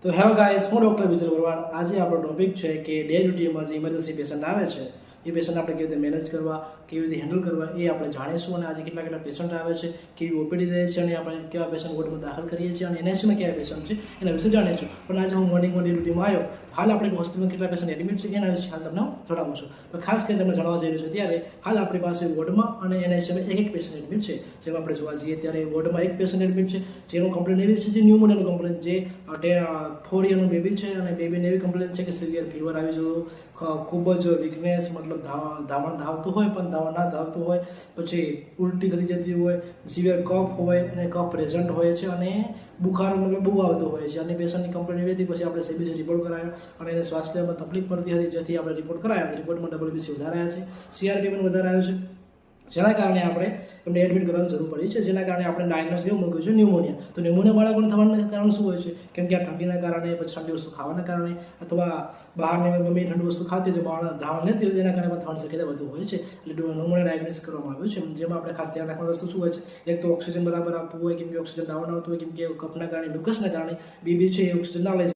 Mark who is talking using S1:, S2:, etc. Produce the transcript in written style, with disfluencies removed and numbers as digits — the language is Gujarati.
S1: તો હેલો ગાઈસ, હું ડૉક્ટર વિજય ભરવાડ. આજે આપણો ટોપિક છે કે ડે ડ્યુટીમાં જે ઇમરજન્સી પેશન્ટ આવે છે એ પેશન્ટ આપણે કેવી રીતે મેનેજ કરવા, કેવી રીતે હેન્ડલ કરવા એ આપણે જાણીશું. અને આજે કેટલા પેશન્ટ આવે છે, કેવી ઓપીડી રહે છે અને આપણે કેવા પેશન્ટ વોર્ડમાં દાખલ કરીએ છીએ અને એનઆઈસીયુમાં કેવા પેશન્ટ છે એના વિશે જાણીશું. પણ આજે હું મોર્નિંગમાં ડે ડ્યુટીમાં આવ્યો, હાલ આપણે હોસ્પિટલમાં કેટલા પેશન્ટ એડમિટ છે એના વિશે હાલ તમને જણાવું છું. તો ખાસ કરીને તમને જણાવવા જઈ રહ્યું છું ત્યારે હાલ આપણી પાસે વોર્ડમાં અને એનઆઈસીયુમાં એક પેશન્ટ એડમિટ છે. જેમાં આપણે જોવા જઈએ ત્યારે વોર્ડમાં એક પેશન્ટ એડમિટ છે, જેનું કમ્પ્લેન એવી છે જે ન્યુમોનિયાનું કમ્પ્લેન, જે 4 યરનું બેબી છે અને બેબીને એવી કમ્પ્લેન છે કે સિવિયર ફીવર આવી જવું, ખૂબ જ વીકનેસ, મતલબ ધાવણ ધાવતું હોય પણ ધાવણ ના ધાવતું હોય, પછી ઉલટી થઈ જતી હોય, સિવિયર કફ હોય અને કફ પ્રેઝન્ટ હોય છે અને બુખાર મતલબ બહુ આવતો હોય છે. અને પેશન્ટની કમ્પ્લેન એવી હતી, પછી આપણે સીબીસી રિપોર્ટ કરાયો અને એને શ્વાસ લેવામાં તકલીફ પડતી હતી, જેથી આપણે રિપોર્ટ કરાયા. રિપોર્ટમાં ડબલ્યુબીસી વધારે આવ્યા છે, સીઆરપી પણ વધારે આવ્યો છે, જેના કારણે આપણે એમને એડમિટ કરવાની જરૂર પડી છે. જેના કારણે આપણે ડાયગ્નોસ એવું મૂક્યું છે ન્યુમોનિયા. તો ન્યુમોનિયા બાળકોને થવાનું કારણ શું હોય છે? કેમ કે આ ઠંડીના કારણે, પછી ઠંડી વસ્તુ ખાવાના કારણે, અથવા બહારની ગમે ઠંડી વસ્તુ ખાતી છે બાળક ધાવણ નથી હોય, તેના કારણે પણ થવાની શક્યતા વધુ હોય છે. એટલે ન્યુમોનિયા ડાયગ્નોસ કરવામાં આવ્યું છે. જેમાં આપણે ખાસ ધ્યાન રાખવાની વસ્તુ શું હોય છે? એક તો ઓક્સિજન બરાબર આપવું હોય, કેમ કે ઓક્સિજન ડાઉન આવતું હોય, કેમ કે કફના કારણે, મ્યુકસના કારણે બેબી છે એ ઓક્સિજન ના લઈ